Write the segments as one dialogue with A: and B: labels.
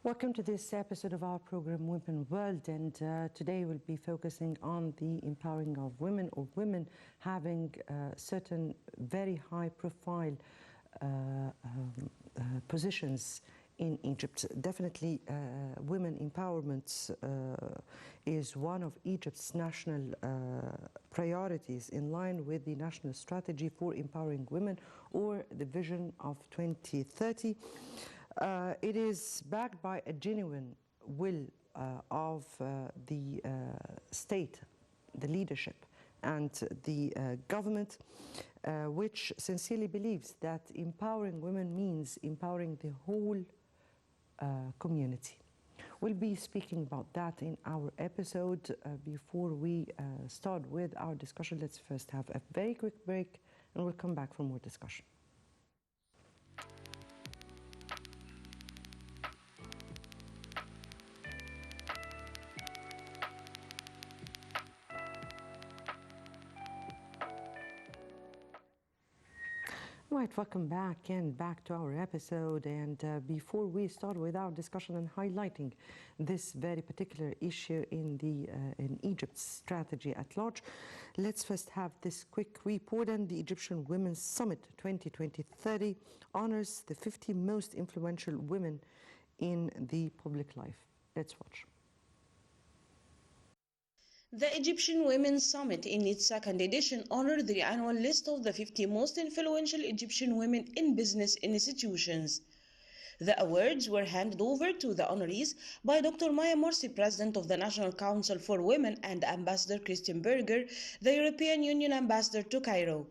A: Welcome to this episode of our program Women World, and today we'll be focusing on the empowering of women or women having certain very high profile positions in Egypt. Definitely women empowerment is one of Egypt's national priorities in line with the national strategy for empowering women, or the vision of 2030. It is backed by a genuine will of the state, the leadership, and the government, which sincerely believes that empowering women means empowering the whole community. We'll be speaking about that in our episode. Before we start with our discussion, let's first have a very quick break, and we'll come back for more discussion. Right, welcome back to our episode. And before we start with our discussion and highlighting this very particular issue in Egypt's strategy at large, let's first have this quick report. And the Egyptian Women's Summit 2020-30 honors the 50 most influential women in the public life. Let's watch.
B: The Egyptian Women's Summit, in its second edition, honored the annual list of the 50 most influential Egyptian women in business institutions. The awards were handed over to the honorees by Dr. Maya Morsi, President of the National Council for Women, and Ambassador Christian Berger, the European Union Ambassador to Cairo.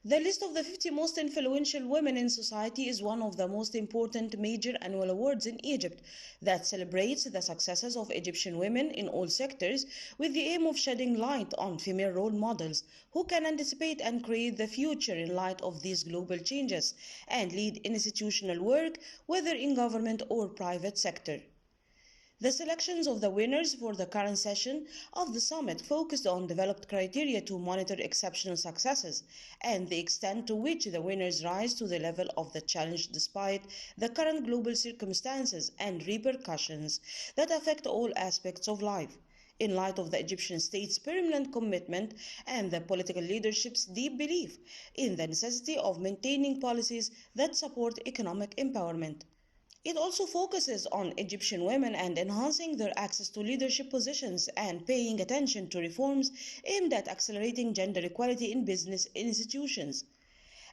B: The list of the 50 most influential women in society is one of the most important major annual awards in Egypt that celebrates the successes of Egyptian women in all sectors, with the aim of shedding light on female role models who can anticipate and create the future in light of these global changes and lead institutional work, whether in government or private sector. The selections of the winners for the current session of the summit focused on developed criteria to monitor exceptional successes and the extent to which the winners rise to the level of the challenge despite the current global circumstances and repercussions that affect all aspects of life. In light of the Egyptian state's permanent commitment and the political leadership's deep belief in the necessity of maintaining policies that support economic empowerment. It also focuses on Egyptian women and enhancing their access to leadership positions and paying attention to reforms aimed at accelerating gender equality in business institutions.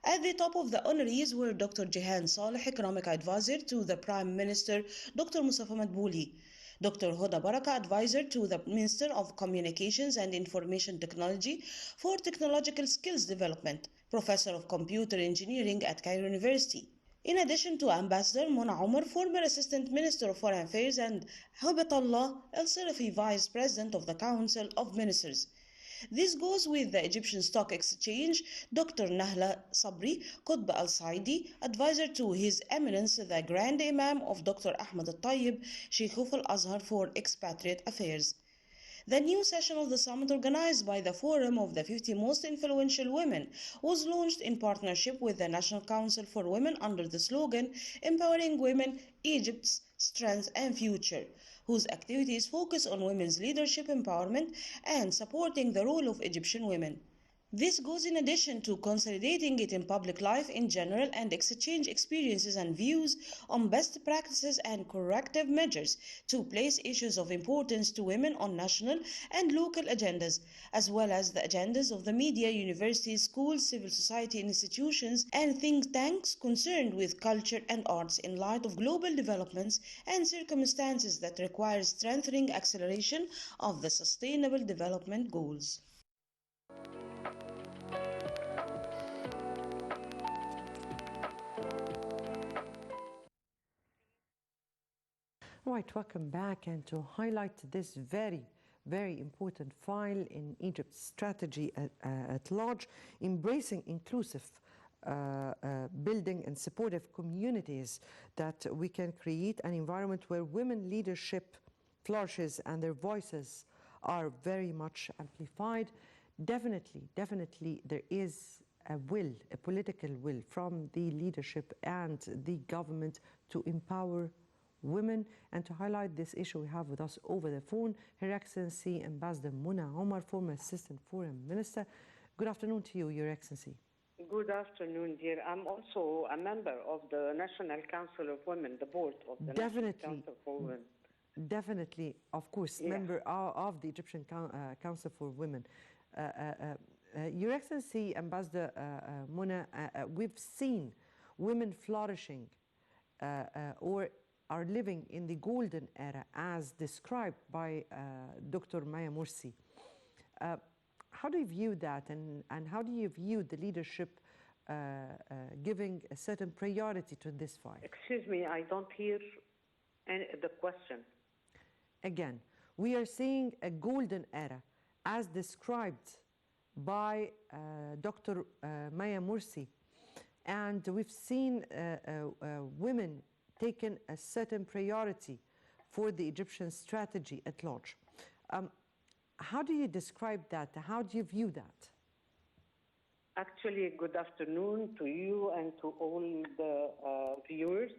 B: At the top of the honorees were Dr. Jehan Saleh, Economic Advisor to the Prime Minister Dr. Mustafa Madbouli, Dr. Hoda Baraka, Advisor to the Minister of Communications and Information Technology for Technological Skills Development, Professor of Computer Engineering at Cairo University. In addition to Ambassador Mona Omar, former Assistant Minister of Foreign Affairs, and Hubatallah El-Sarafi, Vice President of the Council of Ministers. This goes with the Egyptian Stock Exchange, Dr. Nahla Sabri Qutb Al-Saidi, advisor to His Eminence the Grand Imam of Dr. Ahmed Al-Tayyib, Sheikh Al-Azhar for Expatriate Affairs. The new session of the summit, organized by the Forum of the 50 Most Influential Women, was launched in partnership with the National Council for Women under the slogan Empowering Women, Egypt's Strength and Future, whose activities focus on women's leadership empowerment and supporting the role of Egyptian women. This goes in addition to consolidating it in public life in general and exchange experiences and views on best practices and corrective measures to place issues of importance to women on national and local agendas, as well as the agendas of the media, universities, schools, civil society institutions, and think tanks concerned with culture and arts in light of global developments and circumstances that require strengthening acceleration of the Sustainable Development Goals.
A: Right, welcome back. And to highlight this very important file in Egypt's strategy at large, embracing inclusive building and supportive communities, that we can create an environment where women leadership flourishes and their voices are very much amplified. Definitely there is a will, a political will from the leadership and the government to empower women. And to highlight this issue, we have with us over the phone Her Excellency Ambassador Mona Omar, former Assistant Foreign Minister. Good afternoon to you, Your Excellency.
C: Good afternoon, dear. I'm also a member of the National Council of Women, the board of the National Council for Women.
A: Definitely, of course,
C: Yeah.
A: member of the Egyptian Council for Women. Your Excellency, Ambassador Mona, we've seen women flourishing or are living in the golden era as described by Dr. Maya Morsi. How do you view that, and how do you view the leadership giving a certain priority to this fight?
C: Excuse me, I don't hear the question.
A: Again, we are seeing a golden era as described by Dr. Maya Morsi, and we've seen women taking a certain priority for the Egyptian strategy at large. How do you describe that? How do you view that?
C: Actually, good afternoon to you and to all the viewers.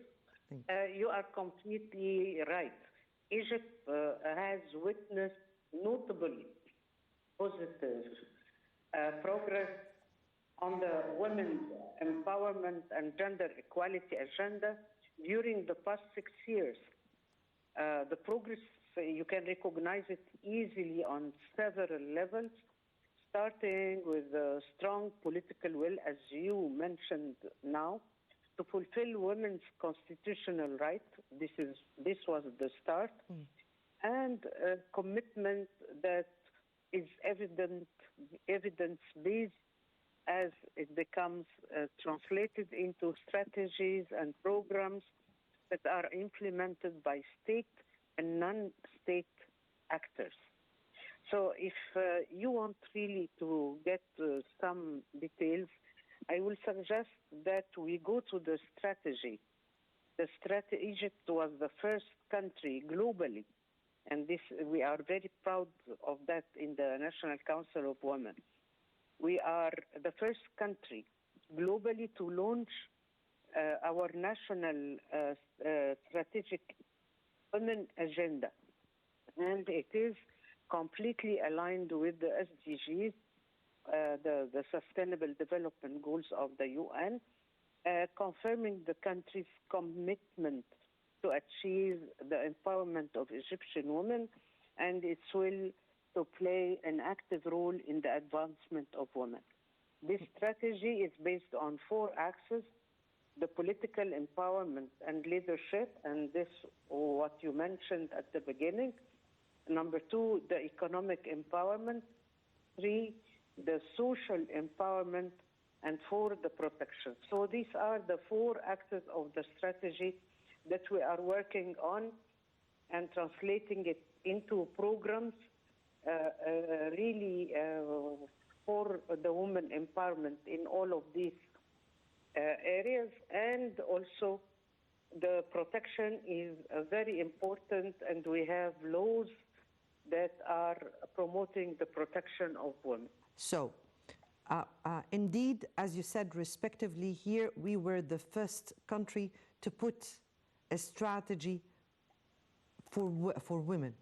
C: You are completely right. Egypt has witnessed notable positive progress on the women's empowerment and gender equality agenda during the past 6 years. The progress, you can recognize it easily on several levels, starting with a strong political will, as you mentioned now, to fulfill women's constitutional rights. This was the start, and a commitment that is evidence-based as it becomes translated into strategies and programs that are implemented by state and non-state actors. So if you want really to get some details, I will suggest that we go to the strategy. Egypt was the first country globally, and we are very proud of that in the National Council of Women. We are the first country globally to launch our national strategic women agenda, and it is completely aligned with the SDGs, the Sustainable Development Goals of the UN, confirming the country's commitment to achieve the empowerment of Egyptian women and its will to play an active role in the advancement of women. This strategy is based on 4 axes: the political empowerment and leadership, and this what you mentioned at the beginning. Number 2, the economic empowerment. 3, the social empowerment. And 4, the protection. So these are the 4 axes of the strategy that we are working on and translating it into programs really for the women empowerment in all of these areas. And also the protection is very important, and we have laws that are promoting the protection of women.
A: So, indeed, as you said respectively here, we were the first country to put a strategy for women.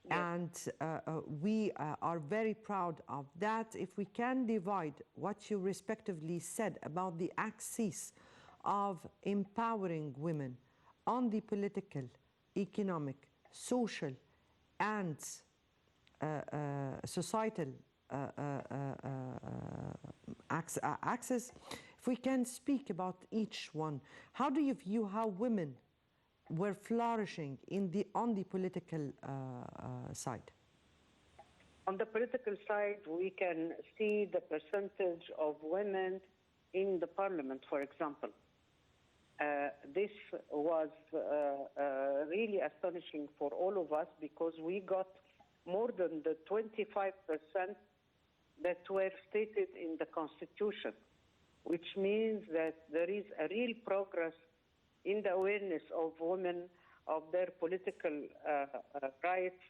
A: Yes. And we are very proud of that. If we can divide what you respectively said about the axis of empowering women on the political, economic, social, and societal axis, if we can speak about each one, how do you view how women were flourishing on the political side?
C: On the political side, we can see the percentage of women in the parliament, for example. This was really astonishing for all of us, because we got more than the 25% that were stated in the Constitution, which means that there is a real progress in the awareness of women of their political rights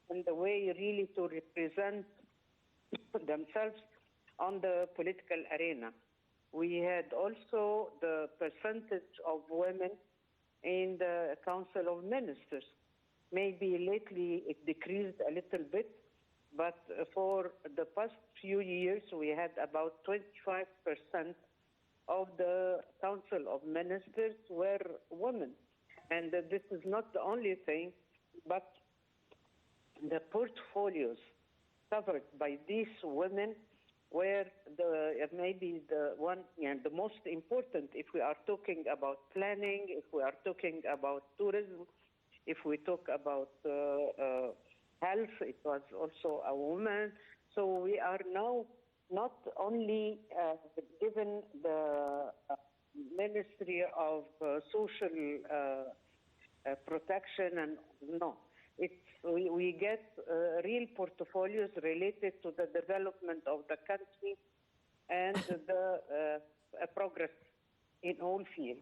C: and the way really to represent themselves on the political arena. We had also the percentage of women in the Council of Ministers. Maybe lately it decreased a little bit, but for the past few years we had about 25% of the Council of Ministers were women. And this is not the only thing, but the portfolios covered by these women were maybe the most important if we are talking about planning, if we are talking about tourism, if we talk about health, it was also a woman. So we are now not only given the Ministry of Social Protection, and no, we get real portfolios related to the development of the country and the progress in all fields.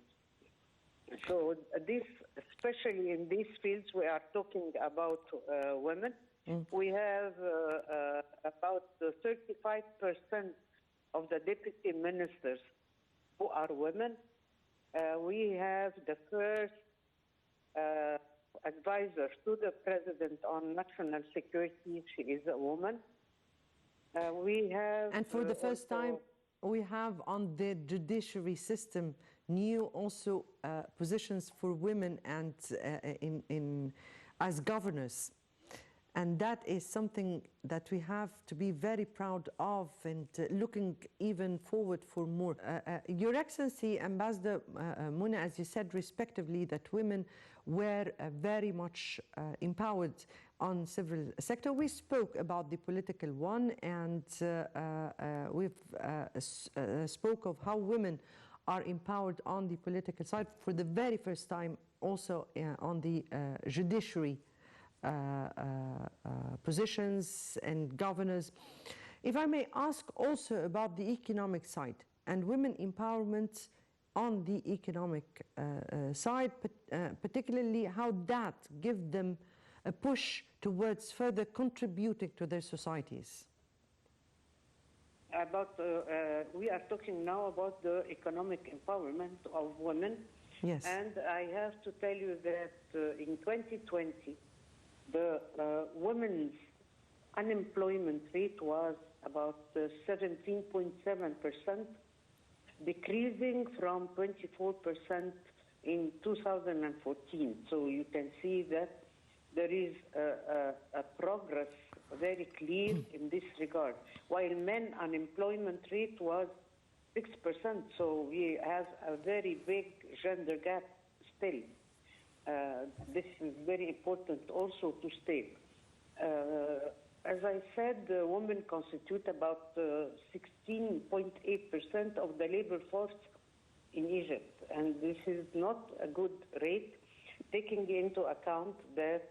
C: So this, especially in these fields, we are talking about women. We have about 35% of the deputy ministers who are women. We have the first advisor to the president on national security. She is a woman. We have,
A: and for the first time, we have on the judiciary system new also positions for women and as governors. And that is something that we have to be very proud of, and looking even forward for more. Your Excellency, Ambassador Muna, as you said respectively, that women were very much empowered on several sectors. We spoke about the political one, and we've spoke of how women are empowered on the political side for the very first time, also on the judiciary positions and governors. If I may ask also about the economic side and women empowerment on the economic side, particularly how that gives them a push towards further contributing to their societies.
C: We are talking now about the economic empowerment of women.
A: Yes.
C: And I have to tell you that in 2020, the women's unemployment rate was about 17.7%, decreasing from 24% in 2014. So you can see that there is a progress very clear in this regard. While men unemployment rate was 6%, so we have a very big gender gap still. This is very important also to state. As I said, women constitute about 16.8% of the labor force in Egypt, and this is not a good rate, taking into account that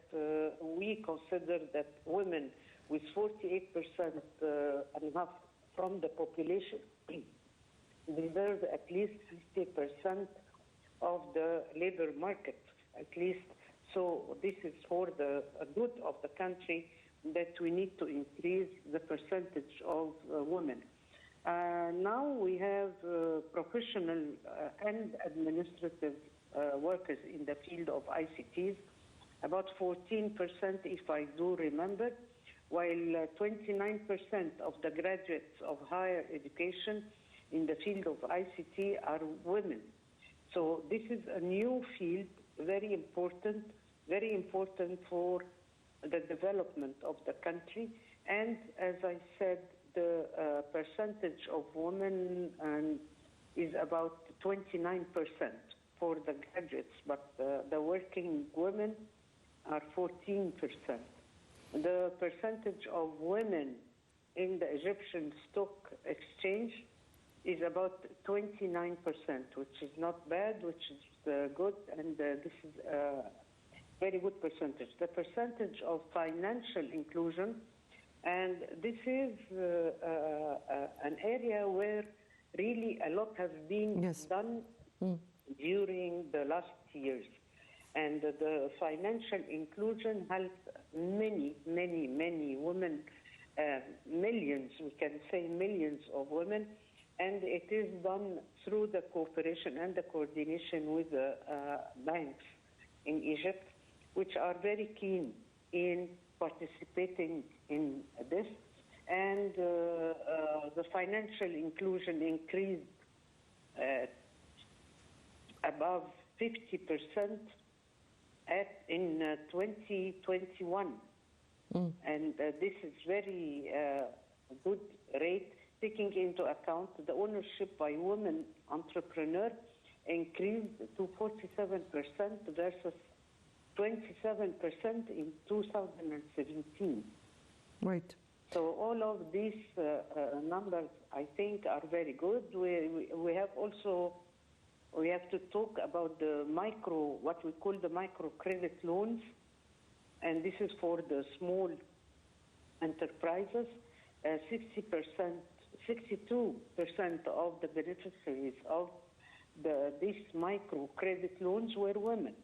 C: we consider that women with 48% and half from the population deserve at least 50% of the labor market, at least. So this is for the good of the country that we need to increase the percentage of women. Now we have professional and administrative workers in the field of ICTs, about 14% if I do remember, while 29% of the graduates of higher education in the field of ICT are women. So this is a new field, very important for the development of the country. And as I said, the percentage of women is about 29% for the graduates, but the working women are 14%. The percentage of women in the Egyptian stock exchange is about 29%, which is not bad, which is good, and this is a very good percentage. The percentage of financial inclusion, and this is an area where really a lot has been done during the last years. And the financial inclusion helped many women, millions, we can say millions of women. and it is done through the cooperation and the coordination with the banks in Egypt, which are very keen in participating in this. And the financial inclusion increased above 50% in 2021. And this is very good rate, taking into account the ownership by women entrepreneurs increased to 47% versus 27% in 2017.
A: Right.
C: So all of these numbers, I think, are very good. We have also, we have to talk about the micro, what we call the microcredit loans, and this is for the small enterprises. 62% of the beneficiaries of these microcredit loans were women.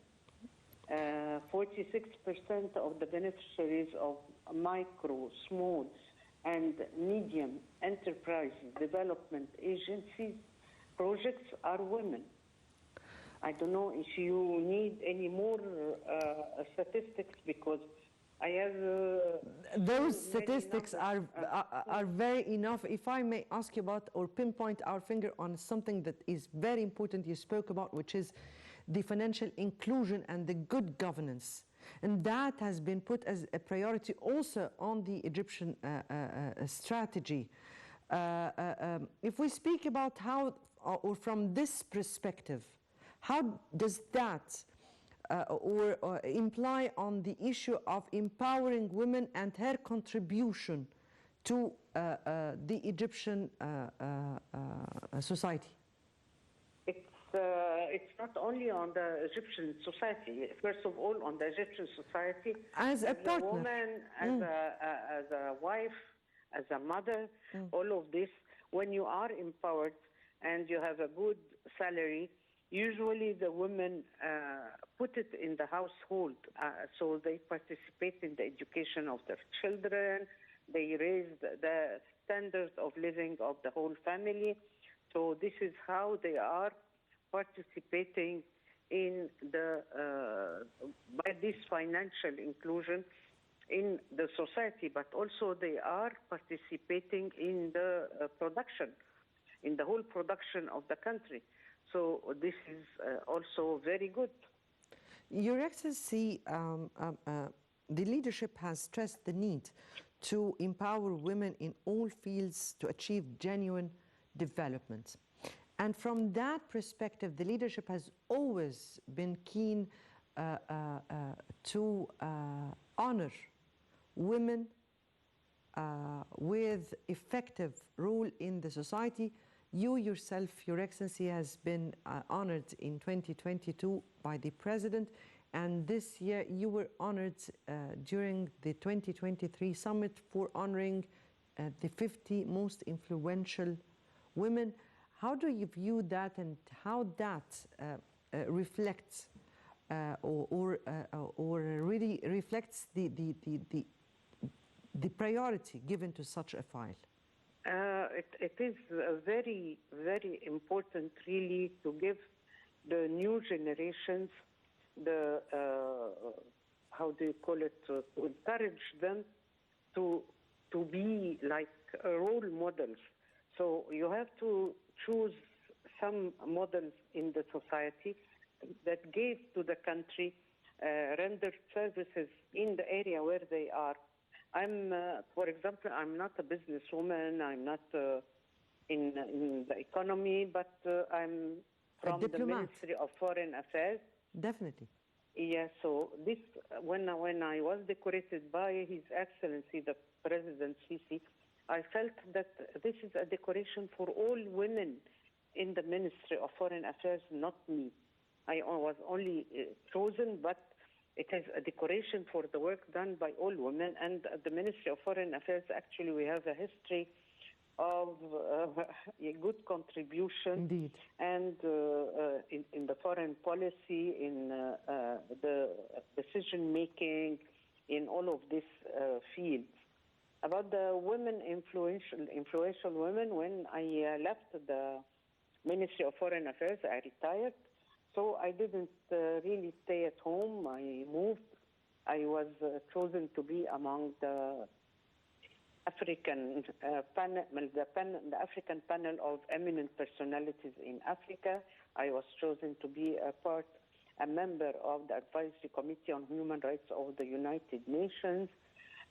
C: 46% of the beneficiaries of micro, small, and medium enterprise development agencies projects are women. I don't know if you need any more statistics, because I have...
A: Those statistics are very enough. If I may ask you about, or pinpoint our finger on something that is very important you spoke about, which is the financial inclusion and the good governance. And that has been put as a priority also on the Egyptian strategy. If we speak about how, or from this perspective, how does that or imply on the issue of empowering women and her contribution to the Egyptian society?
C: It's not only on the Egyptian society. First of all, on the Egyptian society,
A: as a partner,
C: woman, as a wife, as a mother, all of this. When you are empowered and you have a good salary, usually the women put it in the household, so they participate in the education of their children. They raise the standards of living of the whole family. So this is how they are participating in the by this financial inclusion in the society, but also they are participating in the production, in the whole production of the country. So this is also very good.
A: Your Excellency, the leadership has stressed the need to empower women in all fields to achieve genuine development. And from that perspective, the leadership has always been keen to honor women with effective role in the society. You yourself, Your Excellency, has been honored in 2022 by the President, and this year you were honored during the 2023 summit for honoring the 50 most influential women. How do you view that, and how that reflects or really reflects the priority given to such a file?
C: It is very, very important, really, to give the new generations the, how do you call it, to encourage them to be like role models. So you have to choose some models in the society that gave to the country, rendered services in the area where they are. For example, I'm not a businesswoman, I'm not in the economy, but I'm from the Ministry of Foreign Affairs.
A: Definitely.
C: Yeah, so this, when I was decorated by His Excellency, the President Sisi, I felt that this is a decoration for all women in the Ministry of Foreign Affairs, not me. I was only chosen, but it is a decoration for the work done by all women. And at the Ministry of Foreign Affairs, actually, we have a history of a good contribution.
A: Indeed.
C: And in the foreign policy, in the decision-making, in all of these fields. About the women, influential women, when I left the Ministry of Foreign Affairs, I retired. So I didn't really stay at home. I moved. I was chosen to be among the African the African panel of eminent personalities in Africa. I was chosen to be a member of the Advisory Committee on Human Rights of the United Nations.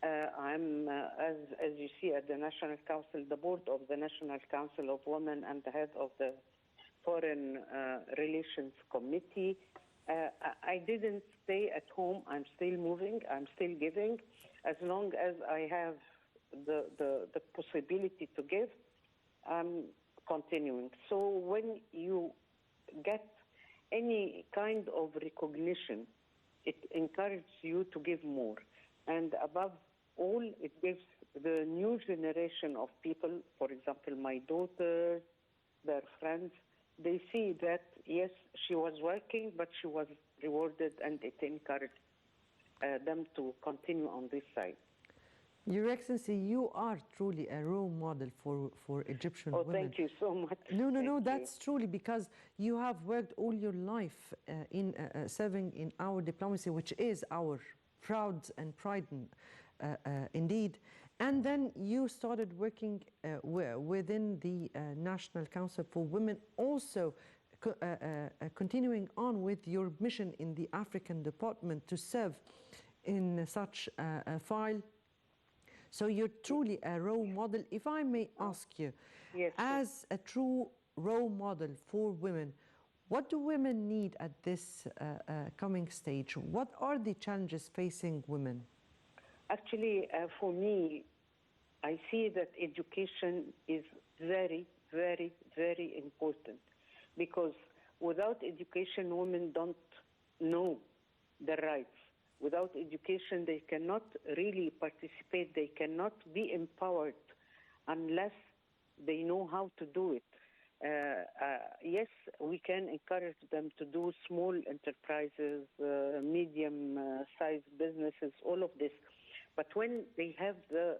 C: I'm, as you see, at the National Council, the board of the National Council of Women, and the head of the Foreign Relations Committee. I didn't stay at home. I'm still moving. I'm still giving. As long as I have the possibility to give, I'm continuing. So when you get any kind of recognition, it encourages you to give more. And above all, it gives the new generation of people, for example, my daughters, their friends, they see that, yes, she was working, but she was rewarded, and it encouraged them to continue on this side.
A: Your Excellency, you are truly a role model for Egyptian women.
C: Thank you so much.
A: No, that's truly because you have worked all your life in serving in our diplomacy, which is our proud and pride indeed. And then you started working within the National Council for Women, also continuing on with your mission in the African Department to serve in such a file. So you're truly a role model. If I may ask you,
C: yes,
A: as a true role model for women, what do women need at this coming stage? What are the challenges facing women?
C: Actually, for me, I see that education is very, very, very important, because without education, women don't know their rights. Without education, they cannot really participate. They cannot be empowered unless they know how to do it. Yes, we can encourage them to do small enterprises, medium-sized businesses, all of this. But when they have the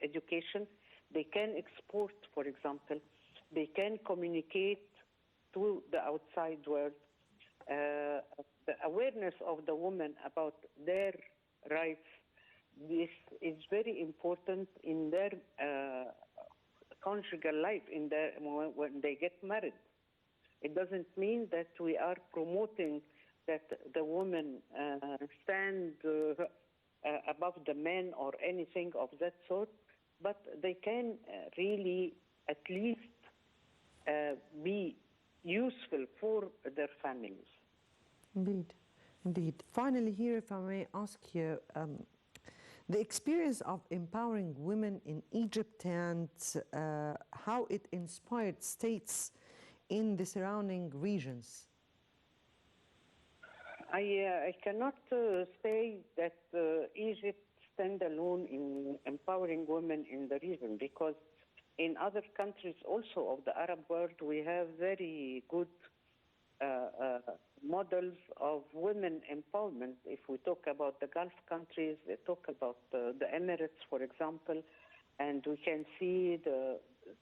C: education, they can export, for example. They can communicate to the outside world. The awareness of the women about their rights, this is very important in their conjugal life, when they get married. It doesn't mean that we are promoting that the women stand above the men or anything of that sort, but they can really at least be useful for their families.
A: Indeed, indeed. Finally, here, if I may ask you, the experience of empowering women in Egypt and how it inspired states in the surrounding regions.
C: I cannot say that Egypt stands alone in empowering women in the region, because in other countries also of the Arab world, we have very good models of women empowerment. If we talk about the Gulf countries, they talk about the Emirates, for example, and we can see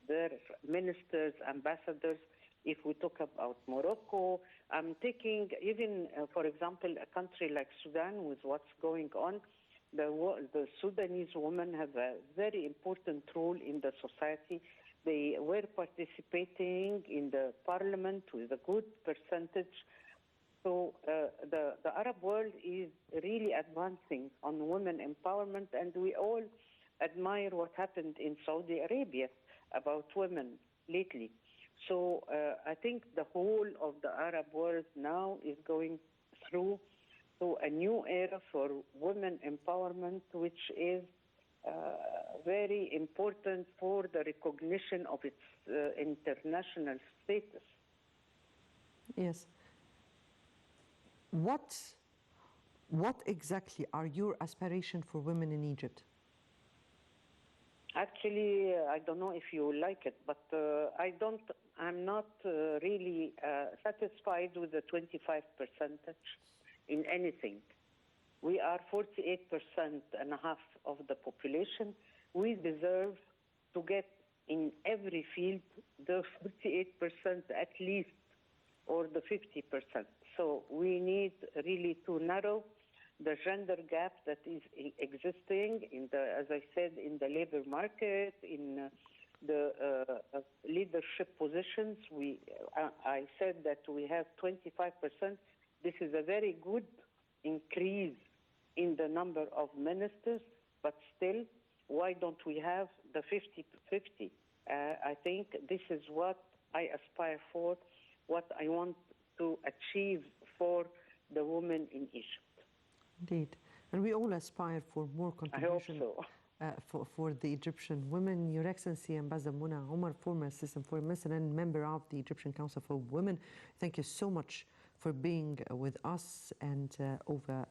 C: their ministers, ambassadors. If we talk about Morocco, I'm taking even, for example, a country like Sudan with what's going on. The Sudanese women have a very important role in the society. They were participating in the parliament with a good percentage. So the Arab world is really advancing on women empowerment, and we all admire what happened in Saudi Arabia about women lately. So I think the whole of the Arab world now is going through a new era for women empowerment, which is very important for the recognition of its international status.
A: Yes. What exactly are your aspirations for women in Egypt?
C: Actually, I don't know if you like it, but I'm not really satisfied with the 25% in anything. We are 48.5% of the population, we deserve to get in every field the 48% at least, or the 50%. So we need really to narrow the gender gap that is existing in the, as I said, in the labor market, in the leadership positions. I said that we have 25%. This is a very good increase in the number of ministers, but still, why don't we have the 50-50? I think this is what I aspire for, what I want to achieve for the women in Egypt.
A: Indeed. And we all aspire for more contribution.
C: I hope so.
A: For the Egyptian women. Your Excellency, Ambassador Mona Omar, former Assistant Foreign Minister and member of the Egyptian Council for Women, thank you so much for being with us and over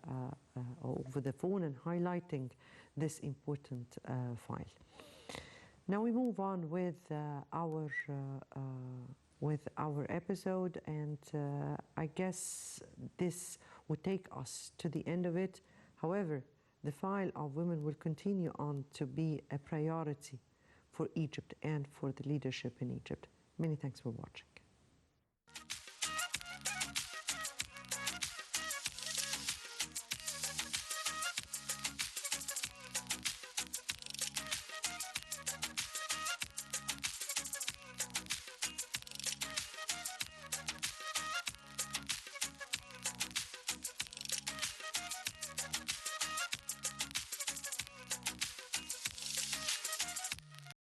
A: the phone and highlighting this important file. Now we move on with our episode, and I guess this would take us to the end of it. However, the file of women will continue on to be a priority for Egypt and for the leadership in Egypt. Many thanks for watching.